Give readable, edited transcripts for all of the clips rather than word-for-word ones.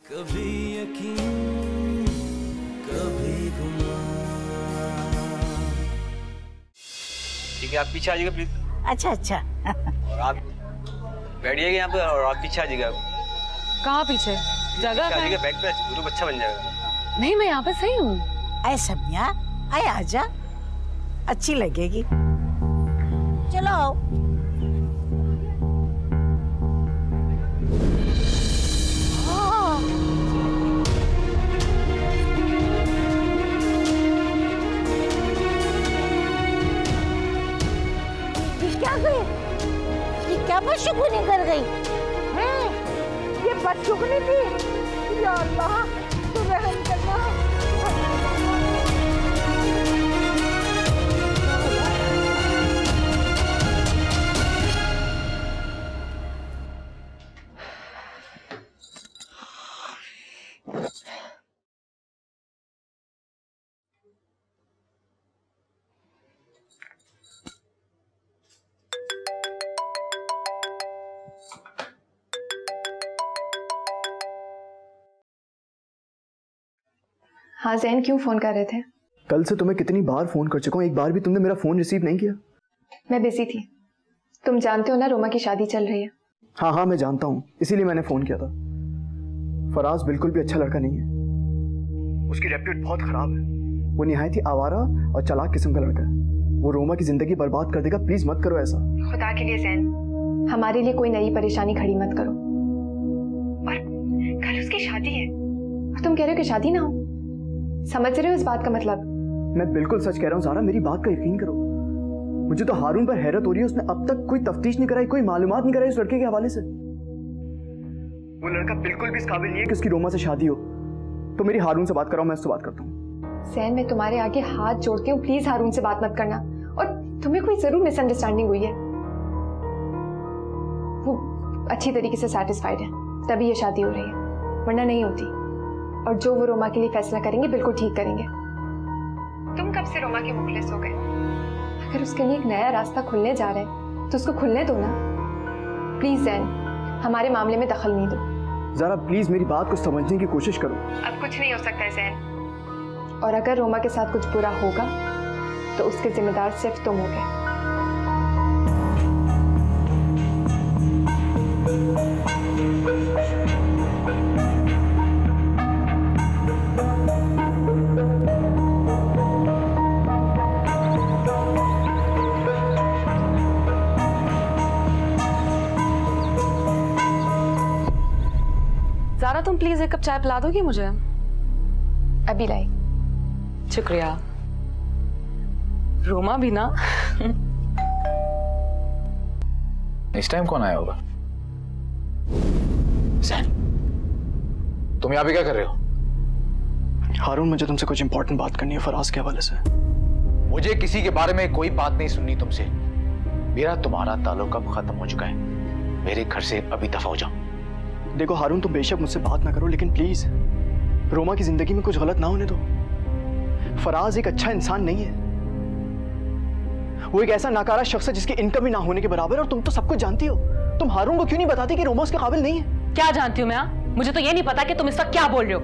कभी यकीन कभी गुमान। ठीक है, आप पीछे आ जाइएगा प्लीज। अच्छा अच्छा। और आप बैठिएगा यहाँ पे और आप पीछे आ जाइएगा। कहाँ पीछे? जगह आ जाइएगा, बैक पे ग्रुप अच्छा बन जाएगा। नहीं, मैं यहाँ पे सही हूँ। आए समिया, आए आजा, अच्छी लगेगी। चलो आओ। क्या गई? ये क्या बदशुगुनी कर गई? ये बदशुगुनी थी? या अल्लाह, तू रहम करना। हाँ ज़ैन, क्यों फ़ोन कर रहे थे? कल से तुम्हें कितनी बार फ़ोन कर चुका हूँ, एक बार भी तुमने मेरा फ़ोन रिसीव नहीं किया। मैं बिजी थी। तुम जानते हो ना, रोमा की शादी चल रही है। हाँ हाँ मैं जानता हूँ, इसीलिए मैंने फ़ोन किया था। फराज बिल्कुल भी अच्छा लड़का नहीं है, उसकी रेप्यूट बहुत ख़राब है। वो निहायत ही आवारा और चालाक किस्म का लड़का है। वो रोमा की ज़िंदगी बर्बाद कर देगा। प्लीज़ मत करो ऐसा। खुदा के लिए ज़ैन, हमारे लिए कोई नई परेशानी खड़ी मत करो। और कल उसकी शादी है और तुम कह रहे हो कि शादी ना हो। समझ रहे हो इस बात का मतलब? मैं बिल्कुल सच कह रहा हूँ ज़ारा, मेरी बात का यकीन करो। मुझे तो हारून पर हैरत हो रही है, उसने अब तक कोई तफ्तीश नहीं कराई, कोई मालूमात नहीं कराई उस लड़के के हवाले से। वो लड़का बिल्कुल भी इस काबिल नहीं है कि उसकी रोमा से शादी हो। तो मेरी हारून से बात कराओ, मैं उससे बात करता हूँ। ज़ैन, मैं तुम्हारे आगे हाथ जोड़ती हूँ, प्लीज हारून से बात मत करना। और तुम्हें कोई जरूर मिसअंडरस्टैंडिंग हुई है। वो अच्छी तरीके से सेटिस्फाइड है, तभी ये शादी हो रही है, वरना नहीं होती। और जो वो रोमा के लिए फैसला करेंगे बिल्कुल ठीक करेंगे। तुम कब से रोमा के मुखलिस हो गए? अगर उसके लिए एक नया रास्ता खुलने जा रहा है तो उसको खुलने दो ना। प्लीज ज़ैन, हमारे मामले में दखल नहीं दो। ज़रा प्लीज मेरी बात को समझने की कोशिश करो। अब कुछ नहीं हो सकता है ज़ैन, और अगर रोमा के साथ कुछ बुरा होगा तो उसके जिम्मेदार सिर्फ तुम होगे। ज़ारा, तुम प्लीज एक कप चाय पिला दोगी मुझे? अभी लाई। शुक्रिया। रोमा भी ना। इस टाइम कौन आया होगा? ज़ैन, तुम यहाँ पे क्या कर रहे हो? हारून, मुझे तुमसे कुछ इंपॉर्टेंट बात करनी है फराज के हवाले से। मुझे किसी के बारे में कोई बात नहीं सुननी तुमसे। मेरा तुम्हारा ताल्लुक अब खत्म हो चुका है। मेरे घर से अभी दफा हो जाओ। देखो हारून, तुम बेशक मुझसे बात ना करो, लेकिन प्लीज रोमा की जिंदगी में कुछ गलत ना होने दो। फराज एक अच्छा इंसान नहीं है। वो एक ऐसा नाकारा शख्स है जिसकी इनकम ही ना होने के बराबर है, और तुम तो सब कुछ जानती हो। तुम हारून को क्यों नहीं बताती कि रोमा उसके काबिल नहीं है? क्या जानती हूँ मैं? मुझे तो ये नहीं पता कि तुम इस वक्त क्या बोल रहे हो।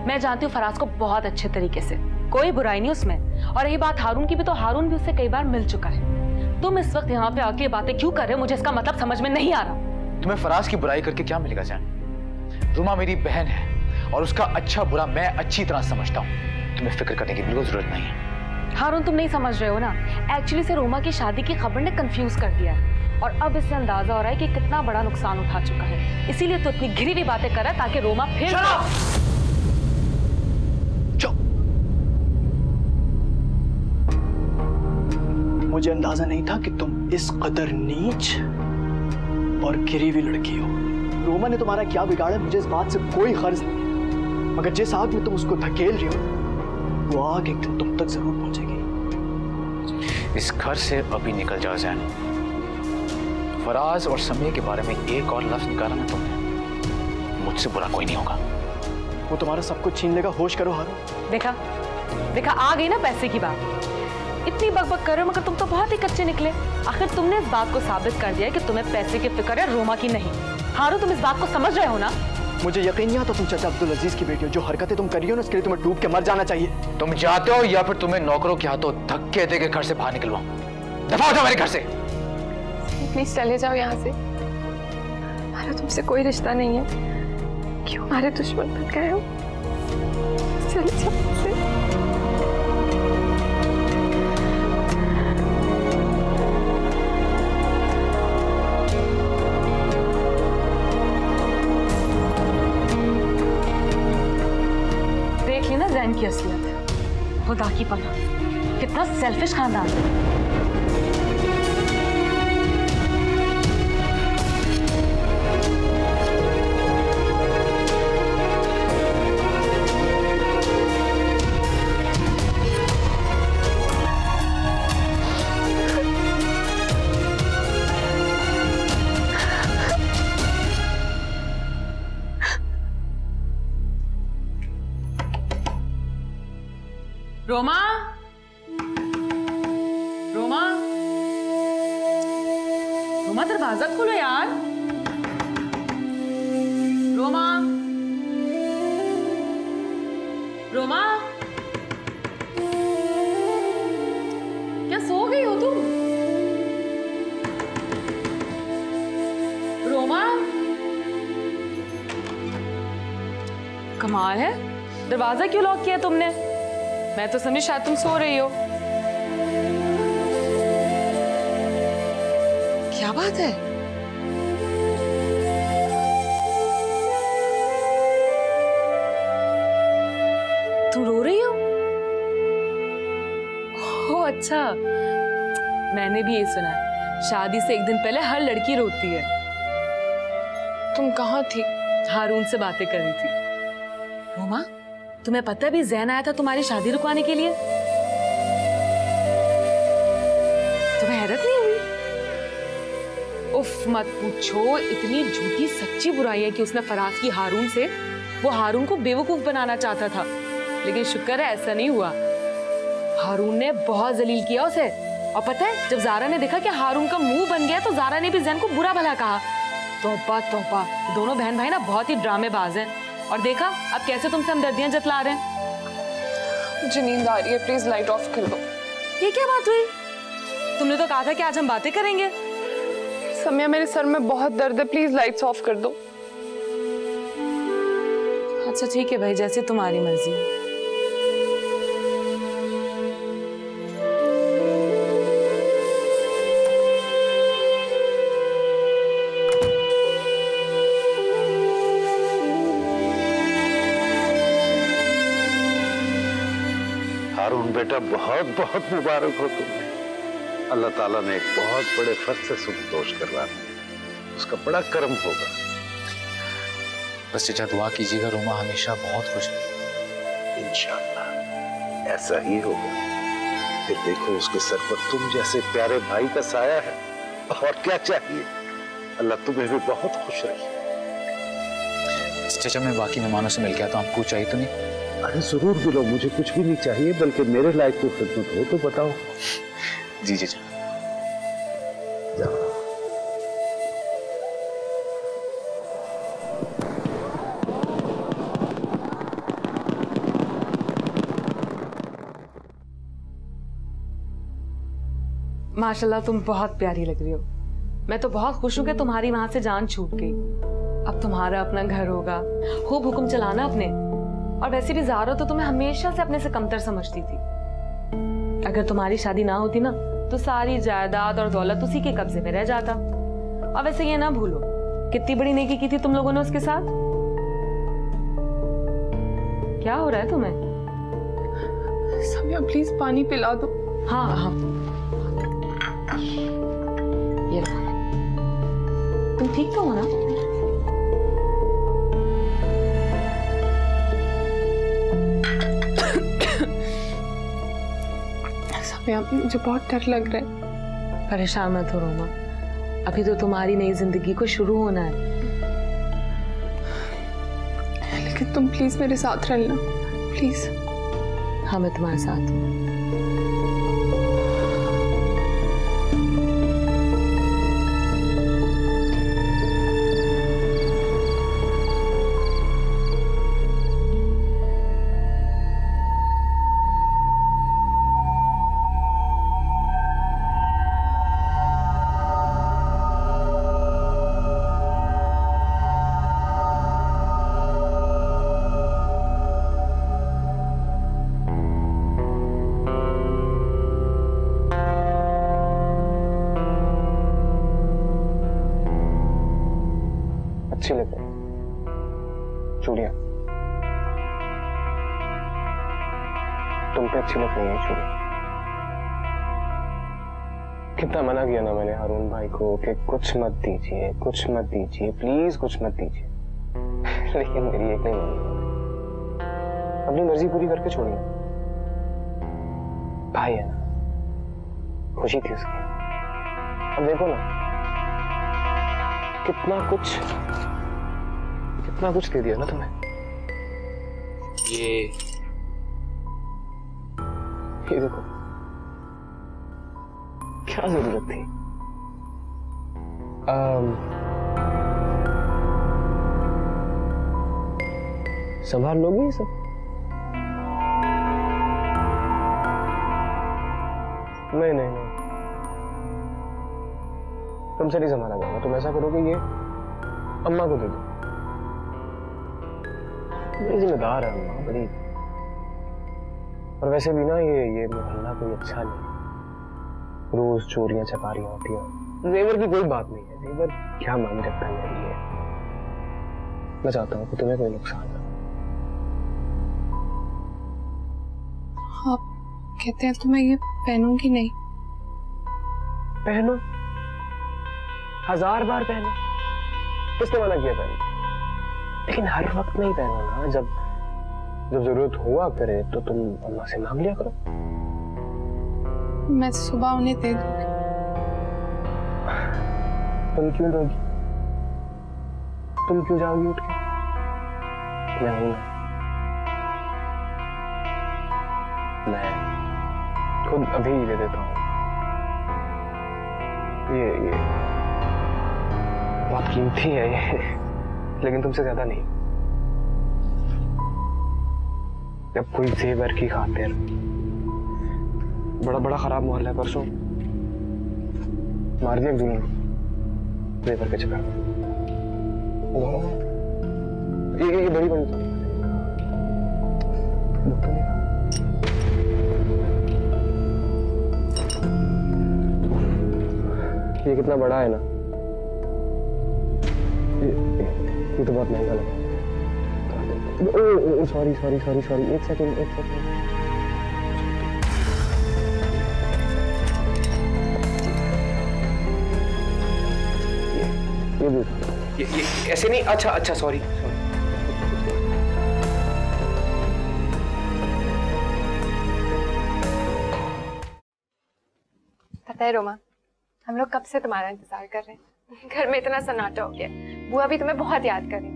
मैं जानती हूँ फराज को बहुत अच्छे तरीके से, कोई बुराई नहीं उसमें। और रही बात हारून की भी, तो हारून भी उससे कई बार मिल चुका है। तुम इस वक्त यहाँ पे आके बातें क्यों कर रहे हो, मुझे इसका मतलब समझ में नहीं आ रहा। तुम्हें फराज की बुराई करके क्या मिलेगा ज़ैन? रोमा मेरी बहन है और उसका अच्छा बुरा मैं अच्छी तरह समझता हूँ। तुम्हें फिक्र करने की बिल्कुल जरूरत नहीं है। हारून, तुम नहीं समझ रहे हो ना। एक्चुअली से रोमा की शादी की खबर ने कंफ्यूज कर दिया है, और अब इससे अंदाजा हो रहा है कि कितना बड़ा नुकसान उठा चुका है। इसीलिए तो इतनी घिरी हुई बातें कर रहा है ताकि रोमा फिर। मुझे अंदाजा नहीं था कि तुम इस कदर नीच और गिरी हुई लड़की हो। रोमा ने तुम्हारा क्या बिगाड़ा, मुझे इस बात से कोई गर्ज नहीं है, मगर जिस आग में तुम उसको धकेल रही हो, वो आग एक दिन तुम तक जरूर पहुंचेगी। इस घर से अभी निकल जाओ ज़ैन। फराज और समीर के बारे में एक और लफ्ज निकाला ना तुमने, मुझसे बुरा कोई नहीं होगा। वो तुम्हारा सब कुछ छीन लेगा, होश करो हारून। देखा देखा, आ गई ना पैसे की बात। इतनी बकबक कर रहे हो, मगर तुम तो बहुत ही कच्चे निकले। आखिर तुमने इस बात को साबित कर दिया कि तुम्हें पैसे की फिक्र है, रोमा की नहीं। हारून, तुम इस बात को समझ रहे हो ना? मुझे यकीन नहीं आता तुम चाचा अब्दुल अजीज की बेटी हो। जो हरकतें तुम कर रही हो ना, उसके लिए तुम्हें डूब के मर जाना चाहिए। तुम चाहते हो या फिर तुम्हें नौकरों के हाथों धक्के देके घर से बाहर निकलवाऊं? दफा हो जाओ मेरे घर से। प्लीज चले जाओ यहाँ से, हमारा तुमसे कोई रिश्ता नहीं है। क्यों हमारे दुश्मन बन गए हो? चले जाओ यहाँ से। देख ली ना जैन की असलियत, खुदा की पनाह, कितना सेल्फिश खानदान है। रोमा, रोमा, रोमा दरवाजा खोलो यार। रोमा, रोमा, क्या सो गई हो तुम? रोमा, कमाल है, दरवाजा क्यों लॉक किया तुमने? मैं तो समझी शायद तुम सो रही हो। क्या बात है? तुम रो रही हो? ओह अच्छा, मैंने भी ये सुना है, शादी से एक दिन पहले हर लड़की रोती है। तुम कहाँ थी? हारून से बातें कर रही थी। रोमा, तुम्हें पता है भी जैन आया था तुम्हारी शादी रुकवाने के लिए? तुम्हें हैरत नहीं हुई? उफ मत पूछो, इतनी झूठी सच्ची बुराई है कि उसने फराज की हारून से, वो हारून को बेवकूफ बनाना चाहता था, लेकिन शुक्र है ऐसा नहीं हुआ। हारून ने बहुत जलील किया उसे, और पता है जब ज़ारा ने देखा कि हारून का मुंह बन गया तो ज़ारा ने भी जैन को बुरा भला कहा। तौबा तौबा, दोनों बहन भाई ना बहुत ही ड्रामेबाज हैं। और देखा अब कैसे तुमसे हमदर्दियां जतला रहे हैं। मुझे नींद आ रही है, प्लीज लाइट ऑफ कर दो। ये क्या बात हुई? तुमने तो कहा था कि आज हम बातें करेंगे। सम्या, मेरे सर में बहुत दर्द है, प्लीज लाइट्स ऑफ कर दो। अच्छा ठीक है भाई, जैसे तुम्हारी मर्जी। हारून बेटा, बहुत बहुत मुबारक हो तुम्हें। अल्लाह ताला ने एक बहुत बड़े फर्ज से संतोष करवा दिया, उसका बड़ा कर्म होगा। बस चाचा दुआ कीजिएगा रोमा हमेशा बहुत खुश रहे। इंशाअल्लाह ऐसा ही होगा। फिर देखो उसके सर पर तुम जैसे प्यारे भाई का साया है, और क्या चाहिए। अल्लाह तुम्हें भी बहुत खुश रखे। चाचा मैं बाकी मेहमानों से मिल के आता हूँ, आपको चाहिए तो नहीं? अरे जरूर मिलो, मुझे कुछ भी नहीं चाहिए, बल्कि मेरे लायक कोई खिदमत हो तो बताओ। जी चाचा। जाओ। माशाल्लाह तुम बहुत प्यारी लग रही हो। मैं तो बहुत खुश हूँ कि तुम्हारी वहां से जान छूट गई। अब तुम्हारा अपना घर होगा, खूब हुक्म चलाना अपने। और वैसे भी ज़ारा तो तुम्हें हमेशा से अपने से कमतर समझती थी। अगर तुम्हारी शादी ना होती ना तो सारी जायदाद और दौलत उसी के कब्जे में रह जाता। और वैसे ये ना भूलो कितनी बड़ी नेकी की थी तुम लोगों ने उसके साथ। क्या हो रहा है तुम्हें? सम्या प्लीज पानी पिला दो। हाँ हाँ, ये लो। तुम ठीक तो हो ना? सम्या मुझे बहुत डर लग रहा है। परेशान मत हो रोमा, अभी तो तुम्हारी नई जिंदगी को शुरू होना है। लेकिन तुम प्लीज मेरे साथ रहना, प्लीज। हाँ मैं तुम्हारे साथ हूँ। अच्छी लग रही चूड़ियां, तुम पे अच्छी लग रही है चूड़ियां। कितना मना किया ना मैंने हारून भाई को कि कुछ मत दीजिए, कुछ मत दीजिए, प्लीज कुछ मत दीजिए, लेकिन मेरी एक नहीं मानी, अपनी मर्जी पूरी करके छोड़िए। भाई है ना, खुशी थी उसकी। अब देखो ना कितना कुछ दे दिया ना तुम्हें। ये देखो, क्या जरूरत थी? संभाल लोगी ये सब? नहीं, तुमसे नहीं संभाला जाएगा। तुम ऐसा करोगे, ये अम्मा को दे दो। बड़ी जिम्मेदार है अम्मा, बड़ी। और वैसे भी ना ये मोहल्ला कोई अच्छा नहीं, रोज चोरियां चकारियां होती हैं। जेवर की कोई बात नहीं है, जेवर क्या मान रखता है मेरी है। मैं चाहता हूँ कि तुम्हें कोई नुकसान ना। आप कहते हैं तो मैं ये पहनूंगी नहीं। पहनो, 1000 बार पहनो, किसने मना किया पहनो? लेकिन हर वक्त नहीं पहनो ना। जब जरूरत हुआ करे तो तुम अम्मा से मांग लिया करो। मैं सुबह उन्हें दे दूंगी। तुम क्यों दोगी? तुम क्यों जाओगी उठ के? मैं हूं ना, मैं खुद अभी ही दे देता हूँ। ये बहुत कीमती है ये, लेकिन तुमसे ज्यादा नहीं। जब कोई जेवर की खातिर, बड़ा खराब मोहल्ला है, परसों मार दिया एक जुनून जेवर के चक्कर में। ये बड़ी ये कितना बड़ा है ना, ये तो बहुत महंगा लगा। सॉरी, एक सेकंड। ये ऐसे नहीं। अच्छा, सॉरी। पता है रोमा, हम लोग कब से तुम्हारा इंतजार कर रहे हैं। घर में इतना सन्नाटा हो गया, बुआ भी तुम्हें बहुत याद कर रही थी।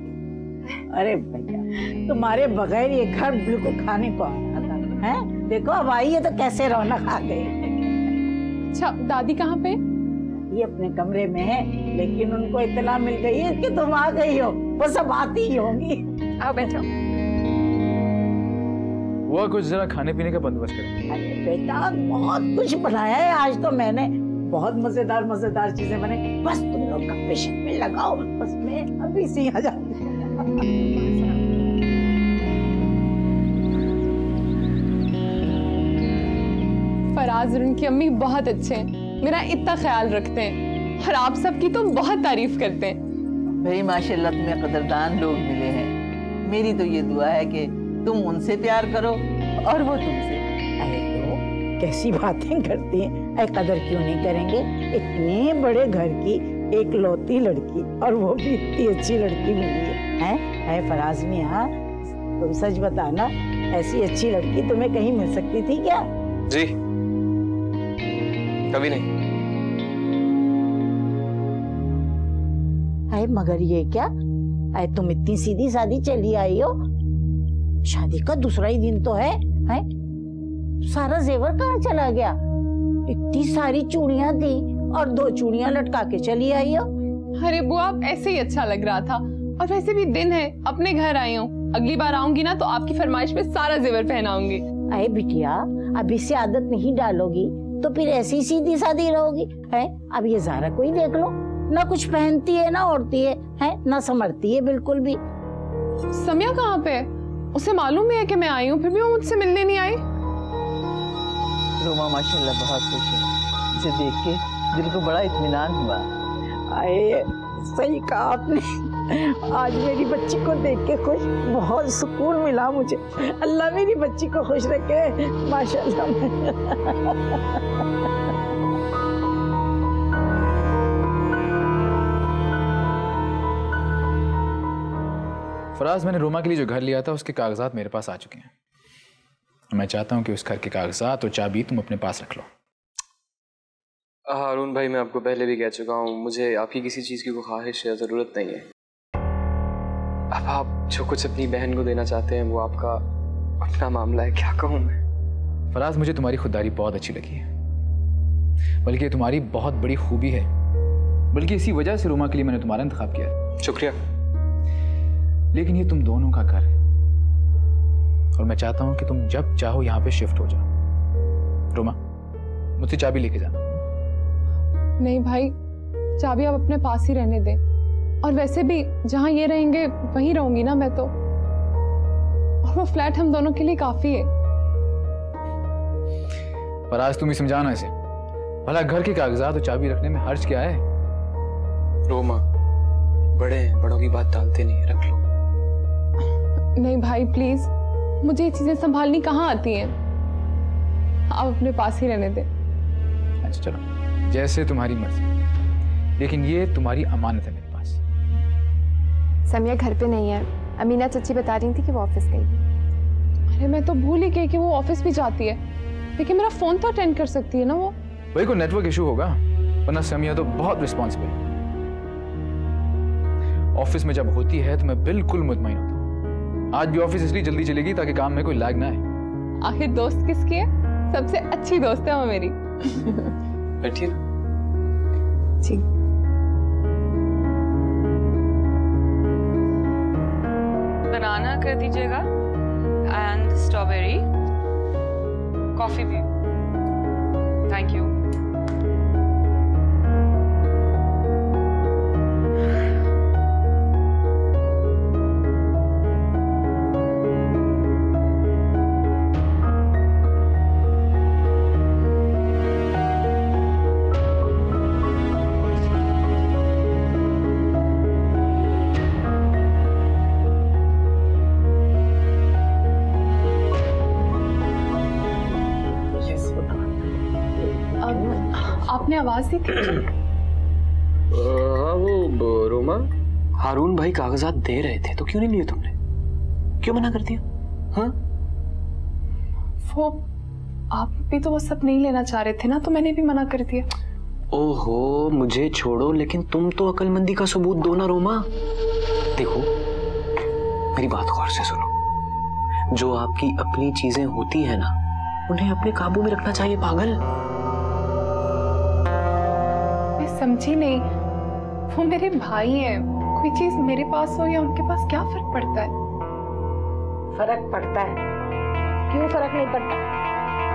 अरे भैया, तुम्हारे बगैर ये घर बिल्कुल खाने को आता था, हैं? देखो अब आई है तो कैसे रौनक आ गई। अच्छा, दादी कहाँ पे? ये अपने कमरे में है, लेकिन उनको इतना मिल गई है कि तुम आ गई हो, वो सब आती ही होंगी। आओ बैठो। वो कुछ जरा खाने पीने का बंदोबस्त करो। अरे बेटा, बहुत कुछ बनाया है आज तो मैंने, बहुत मजेदार चीजें बने। बस तुम लोग गप्पे शप्पे लगाओ, बस मैं अभी से आ जाऊंगी। फराज और उनकी अम्मी बहुत अच्छे हैं, मेरा इतना ख्याल रखते हैं और आप सबकी तो बहुत तारीफ करते हैं। भाई माशाल्लाह तुम्हें कदरदान लोग मिले हैं। मेरी तो ये दुआ है कि तुम उनसे प्यार करो और वो तुमसे। अरे तो कैसी बातें करती हैं, अरे कदर क्यों नहीं करेंगे? इतने बड़े घर की एक लौती लड़की, और वो भी इतनी अच्छी लड़की मिली है। अरे फराज मियां, तुम सच बताना, ऐसी अच्छी लड़की तुम्हें कहीं मिल सकती थी क्या? जी कभी नहीं। अरे मगर ये क्या, अरे तुम इतनी सीधी सादी चली आई हो? शादी का दूसरा ही दिन तो है? सारा जेवर कहाँ चला गया? इतनी सारी चूड़ियां थी और 2 चूड़ियां लटका के चली आई हो। अरे बुआ, ऐसे ही अच्छा लग रहा था, और वैसे भी दिन है, अपने घर आई हूँ। अगली बार आऊंगी ना तो आपकी फरमाइश पे सारा जेवर पहनाऊंगी। अरे बिटिया, अभी से आदत नहीं डालोगी तो फिर ऐसी सीधी सादी रहोगी। है अब ये ज़ारा को ही देख लो, ना कुछ पहनती है ना ओढ़ती है ना समरती है बिल्कुल भी। समिया कहाँ पे? उसे मालूम है कि मैं आई हूँ, फिर भी वो मुझसे मिलने नहीं आई। रोमा माशाल्लाह बहुत खुश है, इसे देख के दिल को बड़ा इत्मीनान हुआ। आए सही कहा आपने, आज मेरी बच्ची को देख के खुश, बहुत सुकून मिला मुझे। अल्लाह मेरी बच्ची को खुश रखे, माशाल्लाह। फराज, मैंने रोमा के लिए जो घर लिया था उसके कागजात मेरे पास आ चुके हैं। मैं चाहता हूं कि उस घर के कागजात और चाबी तुम अपने पास रख लो। हारून भाई, मैं आपको पहले भी कह चुका हूँ, मुझे आपकी किसी चीज़ की कोई ख्वाहिश या ज़रूरत नहीं है। अब आप जो कुछ अपनी बहन को देना चाहते हैं वो आपका अपना मामला है, क्या कहूँ मैं। फराज, मुझे तुम्हारी खुददारी बहुत अच्छी लगी है, बल्कि ये तुम्हारी बहुत बड़ी खूबी है। बल्कि इसी वजह से रोमा के लिए मैंने तुम्हारा इंतखाब किया। शुक्रिया। लेकिन ये तुम दोनों का घर है और मैं चाहता हूं कि तुम जब चाहो यहां पे शिफ्ट हो जाओ। रोमा, मुझसे चाबी लेके जाना। नहीं भाई, चाबी आप अपने पास ही रहने दें। और वैसे भी जहां ये रहेंगे वहीं रहूंगी ना मैं तो, और वो फ्लैट हम दोनों के लिए काफी है। फराज, तुम ही समझाना इसे। भला घर के कागजात और चाबी रखने में हर्ज क्या है? रोमा, बड़े हैं, बड़ों की बात टालते नहीं, रख लो। नहीं भाई प्लीज, मुझे ये चीजें संभालनी कहाँ आती हैं। आप अपने पास ही रहने दें। अच्छा चलो, जैसे तुम्हारी मर्जी, लेकिन ये तुम्हारी अमानत है मेरे पास। समिया घर पे नहीं है, अमीना चाची बता रही थी कि वो ऑफिस गई। अरे मैं तो भूल ही गई कि वो ऑफिस भी जाती है, लेकिन मेरा फोन तो अटेंड कर सकती है ना वो। वही कोई नेटवर्क इशू होगा, वरना समिया तो बहुत रिस्पॉन्सिबल है। ऑफिस में जब होती है तो मैं बिल्कुल मुतमईन होता हूँ। आज भी ऑफिस इसलिए जल्दी चलेगी ताकि काम में कोई लैग ना आए। आखिर दोस्त किसकी है? सबसे अच्छी दोस्त है वो मेरी। बैठिए। जी। बनाना कर दीजिएगा एंड स्ट्रॉबेरी, कॉफी भी। Thank you. आपने आवाज दी थी? हाँ, वो रोमा, हारून भाई कागजात दे रहे थे तो क्यों नहीं लिए तुमने? क्यों मना कर दिया? हाँ, वो आप भी तो वो सब नहीं लेना चाह रहे थे ना, तो मैंने भी मना कर दिया। ओहो, मुझे छोड़ो, लेकिन तुम तो अक्लमंदी का सबूत दो ना रोमा। देखो, मेरी बात गौर से सुनो। जो आपकी अपनी चीजें होती है ना, उन्हें अपने काबू में रखना चाहिए, पागल। समझी नहीं, वो मेरे भाई हैं। कोई चीज मेरे पास हो या उनके पास क्या फर्क पड़ता है? फर्क पड़ता है, क्यों फर्क नहीं पड़ता?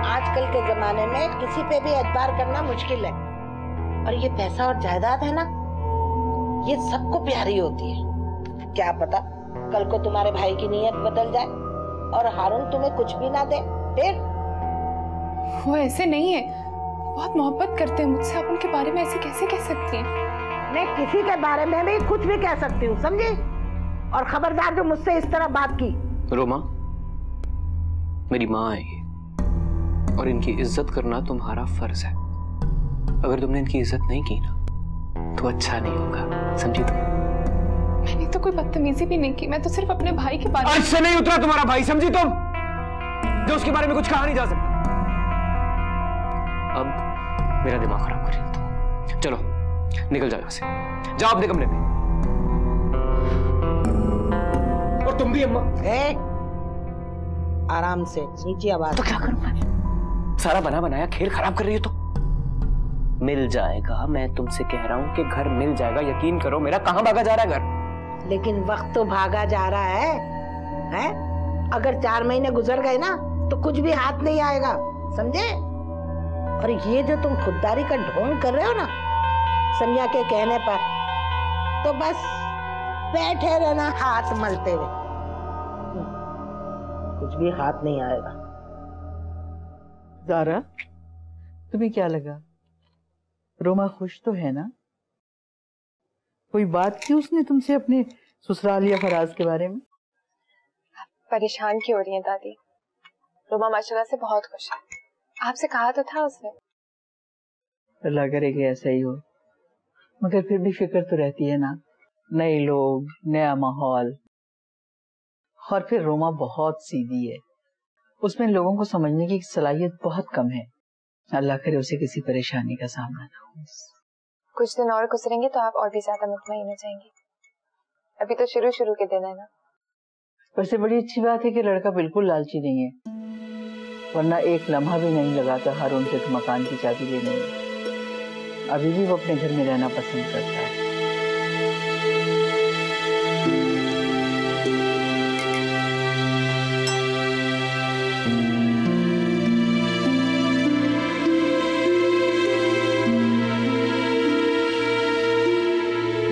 आजकल के जमाने में किसी पे भी एतबार करना मुश्किल है, और ये पैसा और जायदाद है ना, ये सबको प्यारी होती है। क्या पता कल को तुम्हारे भाई की नीयत बदल जाए और हारून तुम्हें कुछ भी ना दे, फिर? वो ऐसे नहीं है, बहुत मोहब्बत करते हैं मुझसे। आप उनके बारे में ऐसे कैसे कह सकती हैं? मैं किसी के बारे में भी कुछ भी कह सकती हूँ, समझी? और खबरदार जो मुझसे इस तरह बात की। रोमा, मेरी माँ है ये, और इनकी इज्जत करना तुम्हारा फर्ज है। अगर तुमने इनकी इज्जत नहीं की ना तो अच्छा नहीं होगा, समझी तुम? मैंने तो कोई बदतमीजी भी नहीं की, मैं तो सिर्फ अपने भाई के बारे में। आज से नहीं उतरा तुम्हारा भाई, समझी तुम? जो उसके बारे में कुछ कहा नहीं जा सकता। अब मेरा दिमाग खराब कर रही हो तुम। चलो निकल जाओ यहाँ से, जाओ अपने कमरे में। और तुम भी अम्मा। आराम से, नीचे आवाज। तो क्या करूं मैं? सारा बना बनाया खेल खराब कर रही हो तो। मिल जाएगा, मैं तुमसे कह रहा हूं कि घर मिल जाएगा, यकीन करो। मेरा कहां भागा जा रहा है घर? लेकिन वक्त तो भागा जा रहा है? अगर 4 महीने गुजर गए ना तो कुछ भी हाथ नहीं आएगा, समझे? और ये जो तुम खुददारी का ढोंग कर रहे हो ना समिया के कहने पर, तो बस बैठे रहना हाथ मलते हुए, कुछ भी हाथ नहीं आएगा। ज़ारा, तुम्हें क्या लगा? रोमा खुश तो है ना? कोई बात की उसने तुमसे अपने ससुराल या फराज के बारे में? परेशान क्यों हो रही हैं दादी? रोमा माशाल्लाह से बहुत खुश है। आपसे कहा तो था उसने। अल्लाह करे कि ऐसा ही हो, मगर फिर भी फिक्र तो रहती है ना, नए लोग, नया माहौल। और फिर रोमा बहुत सीधी है, उसमें लोगों को समझने की सलाहियत बहुत कम है। अल्लाह करे उसे किसी परेशानी का सामना ना हो। कुछ दिन और गुजरेंगे तो आप और भी ज्यादा मुतमईन हो जाएंगे। अभी तो शुरू शुरू के दिन है ना। वैसे बड़ी अच्छी बात है कि लड़का बिल्कुल लालची नहीं है, वरना एक लम्हा भी नहीं लगाता हारून से तो मकान की चाबी लेने में। अभी भी वो अपने घर में रहना पसंद करता है।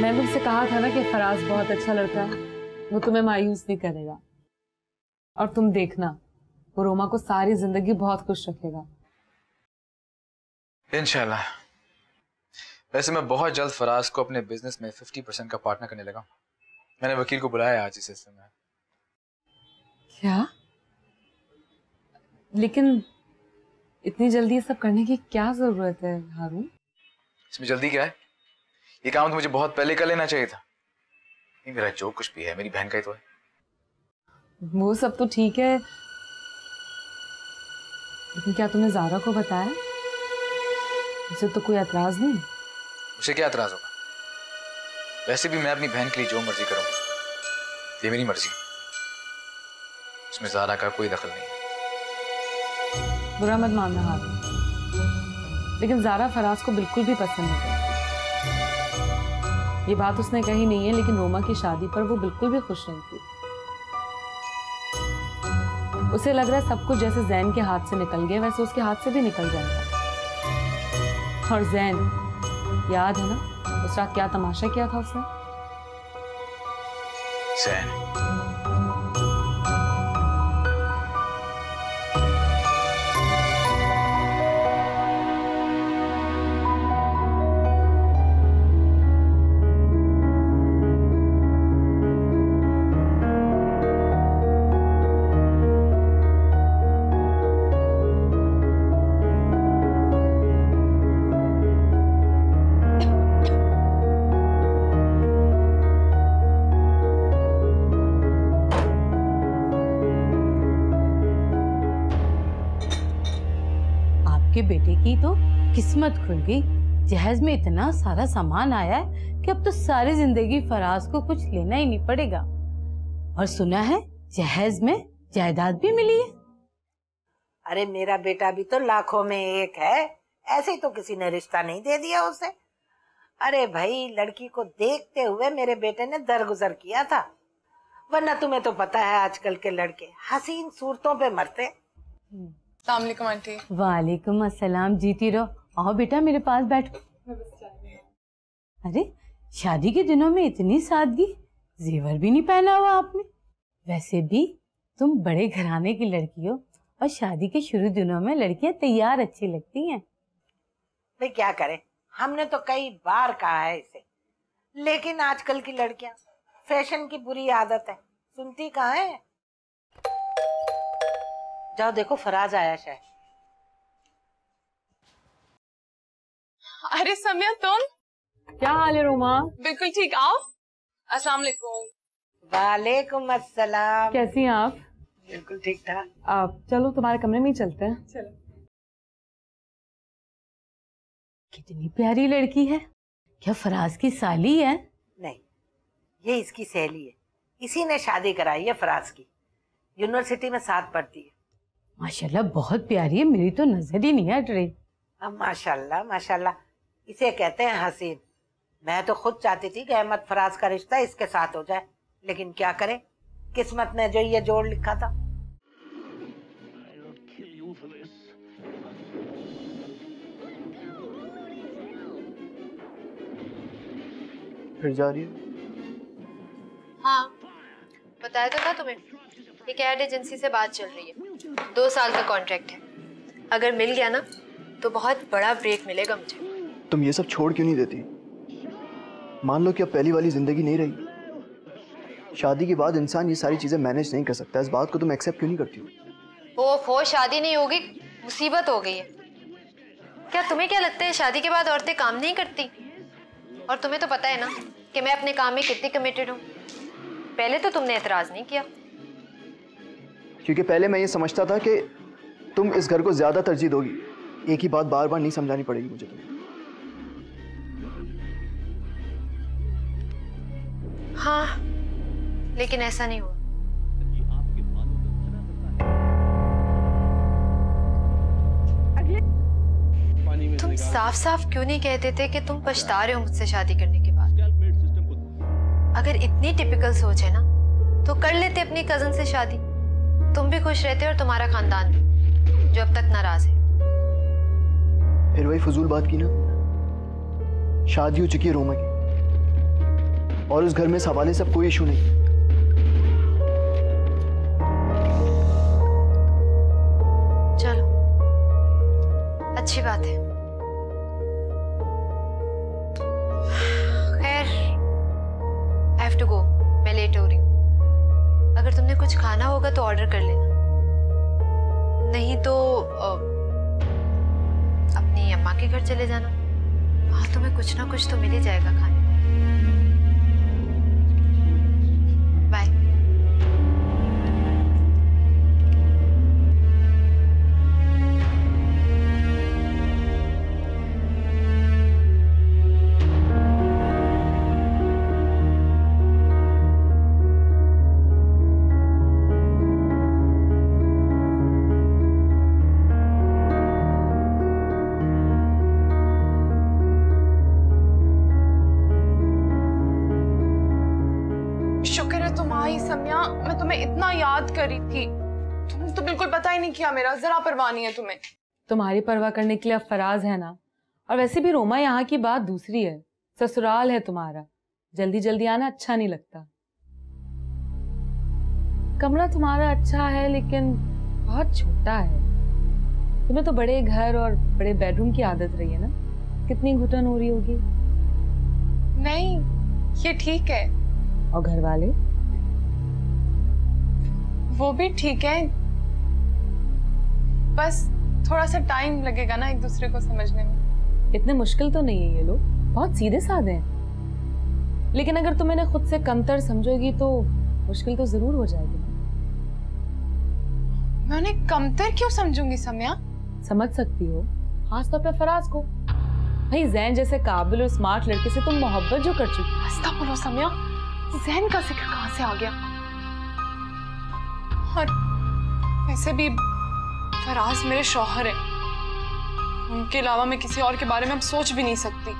मैंने तुमसे कहा था ना कि फराज बहुत अच्छा लड़का है, वो तुम्हें मायूस नहीं करेगा। और तुम देखना, वो रोमा को सारी जिंदगी बहुत खुश रखेगा। इंशाल्लाह। वैसे मैं बहुत जल्द फराज को अपने बिजनेस में 50% का पार्टनर करने लगा। मैंने वकील को बुलाया आज इस सिलसिले में। क्या? लेकिन इतनी जल्दी ये सब करने की क्या जरूरत है हारून? इसमें जल्दी क्या है? ये काम तो मुझे बहुत पहले कर लेना चाहिए था। नहीं, मेरा जो कुछ भी है मेरी बहन का ही तो है। वो सब तो ठीक है, लेकिन क्या तुमने ज़ारा को बताया? उसे तो कोई एतराज नहीं? उसे क्या एतराज होगा? वैसे भी मैं अपनी बहन के लिए जो मर्जी करूंगा, ये मेरी मर्जी, उसमें ज़ारा का कोई दखल नहीं है। बुरा मत मानना हारून, लेकिन ज़ारा फराज को बिल्कुल भी पसंद नहीं करती। ये बात उसने कही नहीं है, लेकिन रोमा की शादी पर वो बिल्कुल भी खुश नहीं थी। उसे लग रहा है सब कुछ जैसे जैन के हाथ से निकल गया वैसे उसके हाथ से भी निकल जाएगा। और जैन, याद है ना उस रात क्या तमाशा किया था उसने? जैन, आपके बेटे की तो किस्मत खुल गई। जहेज में इतना सारा सामान आया है कि अब तो सारी जिंदगी फराज को कुछ लेना ही नहीं पड़ेगा। और सुना है जहेज में जायदाद भी मिली है। अरे मेरा बेटा भी तो लाखों में एक है, ऐसे ही तो किसी ने रिश्ता नहीं दे दिया उसे। अरे भाई, लड़की को देखते हुए मेरे बेटे ने दरगुजर किया था, वरना तुम्हें तो पता है आजकल के लड़के हसीन सूरतों पे मरते। अस्सलामुअलैकुम आंटी। वालेकुम अस्सलाम, जीती रहो। आओ बेटा मेरे पास बैठो। अरे शादी के दिनों में इतनी सादगी, जेवर भी नहीं पहना हुआ आपने। वैसे भी तुम बड़े घराने की लड़की हो और शादी के शुरू दिनों में लड़कियां तैयार अच्छी लगती हैं। भाई क्या करें, हमने तो कई बार कहा है इसे, लेकिन आजकल की लड़कियां फैशन की बुरी आदत है, सुनती कहाँ है। जाओ देखो फराज आया शायद। अरे समिया तुम? क्या हाल है रोमा? बिल्कुल ठीक, आओ। अस्सलाम वालेकुम। वालेकुम अस्सलाम। कैसी हैं आप? बिल्कुल ठीक ठाक। आप चलो तुम्हारे कमरे में ही चलते हैं। चलो। कितनी प्यारी लड़की है। क्या फराज की साली है? नहीं, ये इसकी सहेली है, इसी ने शादी कराई है फराज की। यूनिवर्सिटी में साथ पढ़ती है। माशाल्लाह बहुत प्यारी है, मेरी तो नजर ही नहीं हट रही। अब माशाल्लाह माशाल्लाह, इसे कहते हैं हसीन। मैं तो खुद चाहती थी कि अहमद फराज का रिश्ता इसके साथ हो जाए, लेकिन क्या करें, किस्मत ने जो ये जोड़ लिखा था। फिर जा रही है? हाँ, बताया तो था तुम्हें। एक एड एजेंसी से बात चल रही है, 2 साल का कॉन्ट्रैक्ट है। अगर मिल गया ना तो बहुत बड़ा ब्रेक मिलेगा मुझे। तुम ये सब छोड़ क्यों नहीं देती? मान लो कि अब पहली वाली जिंदगी नहीं रही, शादी के बाद इंसान ये सारी चीजें मैनेज नहीं कर सकता। इस बात को तुम एक्सेप्ट क्यों नहीं करती हो? ओफो, शादी नहीं होगी, मुसीबत हो गई है। क्या तुम्हें क्या लगता है शादी के बाद औरतें काम नहीं करती? और तुम्हें तो पता है ना कि मैं अपने काम में कितनी कमिटेड हूँ। पहले तो तुमने एतराज नहीं किया। क्योंकि पहले मैं ये समझता था कि तुम इस घर को ज्यादा तरजीह दोगी। एक ही बात बार बार नहीं समझानी पड़ेगी मुझे तुम्हें। हाँ, लेकिन ऐसा नहीं हुआ। तुम साफ साफ क्यों नहीं कहते थे कि तुम पछता रहे हो मुझसे शादी करने के बाद? अगर इतनी टिपिकल सोच है ना तो कर लेते अपनी कजन से शादी। तुम भी खुश रहते और तुम्हारा खानदान भी, जो अब तक नाराज है। फिर वही फजूल बात की ना। शादी हो चुकी है रोमा की और उस घर में इस हवाले से कोई इशू नहीं। चलो, अच्छी बात है। खैर, आई हैव टू गो, मैं लेट हो रही हूँ। अगर तुमने कुछ खाना होगा तो ऑर्डर कर लेना, नहीं तो अपनी अम्मा के घर चले जाना। वहां तुम्हें कुछ ना कुछ तो मिल ही जाएगा खाने। बाय। मैं तुम्हें इतना याद करी थी, तुमने तो बिल्कुल पता ही नहीं किया मेरा। जरा परवाह नहीं है तुम्हें। तुम्हारी परवाह करने के लिए अब फराज है ना। और वैसे भी रोमा, यहाँ की बात दूसरी है, ससुराल है तुम्हारा। जल्दी जल्दी आना अच्छा नहीं लगता। कमरा तुम्हारा अच्छा है लेकिन बहुत छोटा है। तुम्हें तो बड़े घर और बड़े बेडरूम की आदत रही है ना। कितनी घुटन हो रही होगी। नहीं, ये ठीक है। और घर वाले? वो भी ठीक है, बस थोड़ा सा टाइम लगेगा ना एक दूसरे को समझने में। इतने मुश्किल तो नहीं है ये लोग, बहुत सीधे साधे हैं। लेकिन अगर तुम इन्हें खुद से कमतर समझोगी तो मुश्किल तो जरूर हो जाएगी। मैं उन्हें कमतर क्यों समझूंगी सम्या? समझ सकती हो, खासतौर पे फराज को। भाई जैन जैसे काबिल और स्मार्ट लड़के से तुम मोहब्बत जो कर चुकी। हंसता बोलो सम्या, जैन का जिक्र कहां से आ गया? और वैसे भी फराज मेरे शौहर हैं, उनके अलावा मैं किसी और के बारे में अब सोच भी नहीं सकती।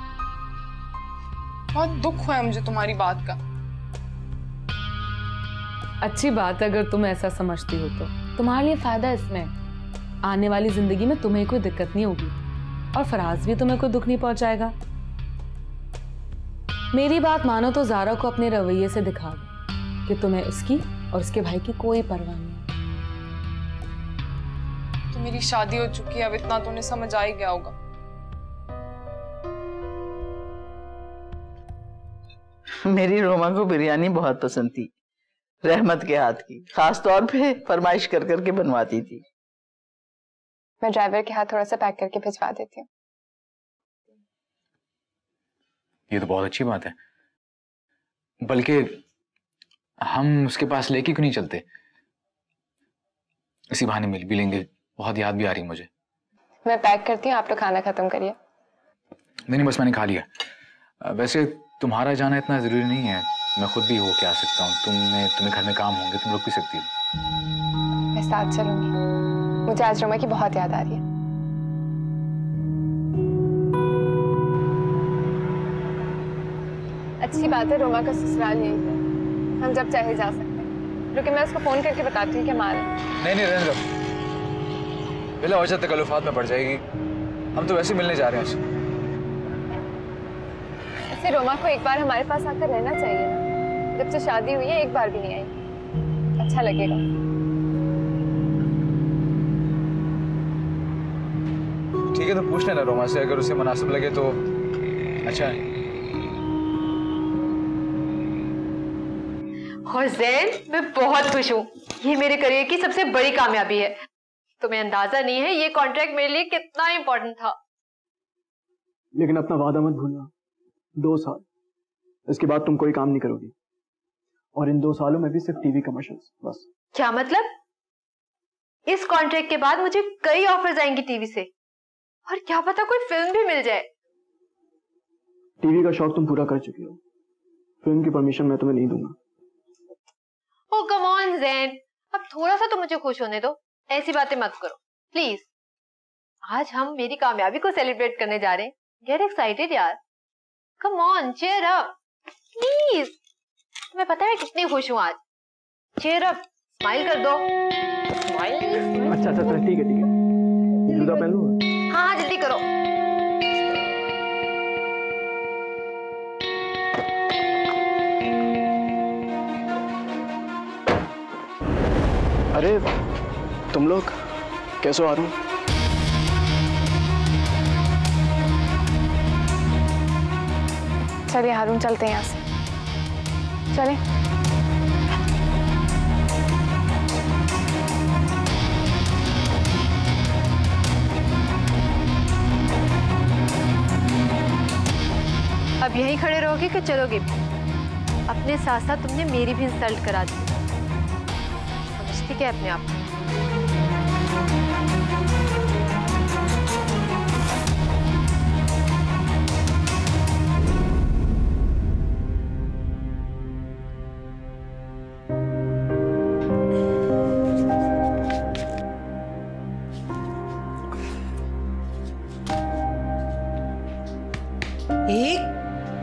बहुत दुख हुआ है मुझे तुम्हारी बात का। अच्छी बात है अगर तुम ऐसा समझती हो तो। तुम्हारे लिए फायदा इसमें, आने वाली जिंदगी में तुम्हें कोई दिक्कत नहीं होगी और फराज भी तुम्हें कोई दुख नहीं पहुंचाएगा। मेरी बात मानो तो ज़ारा को अपने रवैये से दिखा दो कि तुम्हें उसकी और उसके भाई की कोई परवाह नहीं। तो मेरी शादी हो चुकी है, अब इतना तो उन्हें समझ आ ही गया होगा। मेरी रोमा को बिरयानी बहुत पसंद थी, रहमत के हाथ की। खास तौर पे फरमाइश कर करके बनवाती थी। मैं ड्राइवर के हाथ थोड़ा सा पैक करके भिजवा देती हूँ। ये तो बहुत अच्छी बात है, बल्कि हम उसके पास लेके क्यों नहीं चलते? इसी बहाने मिल भी लेंगे। बहुत याद भी आ रही मुझे। मैं पैक करती हूँ, आप लोग खाना खत्म करिए। नहीं, बस मैंने खा लिया। वैसे तुम्हारा जाना इतना जरूरी नहीं है, मैं खुद भी होके आ सकता हूँ। तुम्हें घर में काम होंगे, तुम रुक भी सकती हो। मैं साथ चलूंगी, मुझे आज रोमा की बहुत याद आ रही है। अच्छी बात है, रोमा का ससुराल यही है, हम जब चाहे जा सकते हैं। रुके, मैं उसको फोन करके बताती हूँ कि मार नहीं रहने दो, बिला वजह तकल्लुफात में पड़ जाएगी। हम तो वैसे मिलने जा रहे हैं। ऐसे रोमा को एक बार हमारे पास आकर रहना चाहिए ना। जब से शादी हुई है एक बार भी नहीं आई, अच्छा लगेगा। ठीक है, तो पूछ लेना रोमा से, अगर उसे मुनासिब लगे तो अच्छा है। और ज़ैन, मैं बहुत खुश हूँ। ये मेरे करियर की सबसे बड़ी कामयाबी है। तुम्हें अंदाजा नहीं है ये कॉन्ट्रैक्ट मेरे लिए कितना इम्पोर्टेंट था। लेकिन अपना वादा मत भूलना, 2 साल, इसके बाद तुम कोई काम नहीं करोगी। और इन 2 सालों में भी सिर्फ टीवी कमर्शियल्स बस। क्या मतलब? इस कॉन्ट्रैक्ट के बाद मुझे कई ऑफर्स आएंगी टीवी से, और क्या पता कोई फिल्म भी मिल जाए। टीवी का शौक तुम पूरा कर चुकी हो, फिल्म की परमिशन मैं तुम्हें नहीं दूंगा। ओह कम ऑन ज़ैन, अब थोड़ा सा तो मुझे खुश होने दो, ऐसी बातें मत करो प्लीज। आज हम मेरी कामयाबी को सेलिब्रेट करने जा रहे हैं। गेट एक्साइटेड यार, come on, cheer up please. तुम्हें पता है मैं कितनी खुश हूँ आज। चीयर अप, स्माइल कर दो। स्माइल। अच्छा ठीक है जूता पहन लो। हाँ जल्दी करो। अरे तुम लोग कैसे हो? आ रहा हूँ। चलिए हारून, चलते हैं यहाँ से। चलें। अब यहीं खड़े रहोगे कि चलोगे? अपने साथ साथ तुमने मेरी भी इंसल्ट करा दी। समझती क्या अपने आप?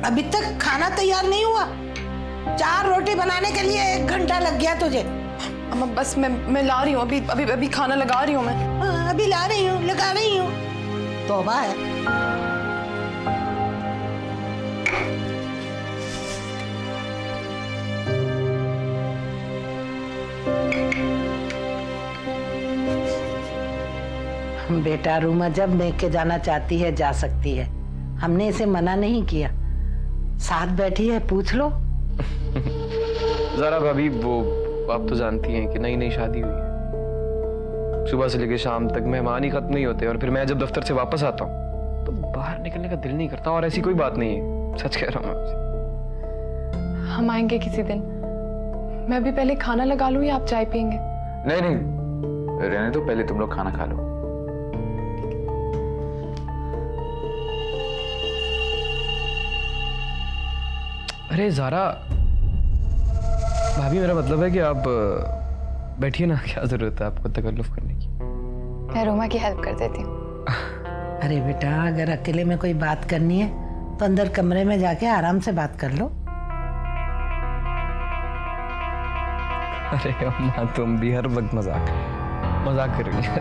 अभी तक खाना तैयार नहीं हुआ? 4 रोटी बनाने के लिए 1 घंटा लग गया तुझे। अम्मा बस मैं ला रही हूँ, अभी खाना लगा रही हूँ मैं। अभी ला रही हूँ, लगा रही हूँ। तौबा है। बेटा रूमा जब लेके जाना चाहती है जा सकती है, हमने इसे मना नहीं किया। साथ बैठी है, पूछ लो। जरा भाभी, वो आप तो जानती हैं कि नई शादी हुई है। सुबह से लेकर शाम तक मेहमान ही खत्म नहीं होते, और फिर मैं जब दफ्तर से वापस आता हूँ तो बाहर निकलने का दिल नहीं करता। और ऐसी कोई बात नहीं है, सच कह रहा हूँ आपसे। हम आएंगे किसी दिन। मैं अभी पहले खाना लगा लूँ या आप चाय पियेंगे? नहीं, रहने दो, पहले तुम लोग खाना खा लो। अरे ज़ारा भाभी, मेरा मतलब है कि आप बैठिए ना, क्या जरूरत है आपको तकल्लुफ करने की। मैं रोमा की हेल्प कर देती हूँ। अरे बेटा, अगर अकेले में कोई बात करनी है तो अंदर कमरे में जाके आराम से बात कर लो। अरे अम्मा, तुम भी हर वक्त मजाक कर रही है।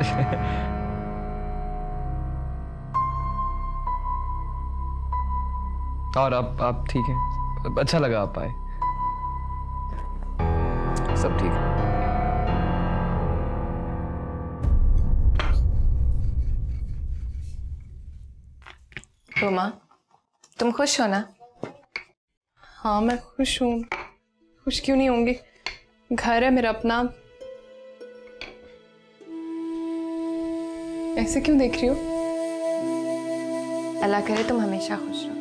और आप ठीक हैं? अच्छा लगा आप आए। सब ठीक है। रोमा, तुम खुश हो ना? हाँ मैं खुश हूँ। खुश क्यों नहीं होंगी? घर है मेरा अपना। ऐसे क्यों देख रही हो? अल्लाह करे तुम हमेशा खुश रहो।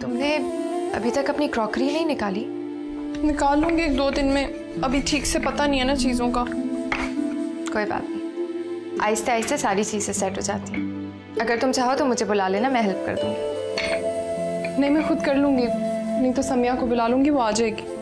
तुमने अभी तक अपनी क्रॉकरी नहीं निकाली? निकालूंगी 1-2 दिन में। अभी ठीक से पता नहीं है ना चीजों का। कोई बात नहीं, आहिस्ते आहिस्ते सारी चीजें सेट हो जाती हैं। अगर तुम चाहो तो मुझे बुला लेना, मैं हेल्प कर दूंगी। नहीं, मैं खुद कर लूंगी। नहीं तो समिया को बुला लूंगी, वो आ जाएगी।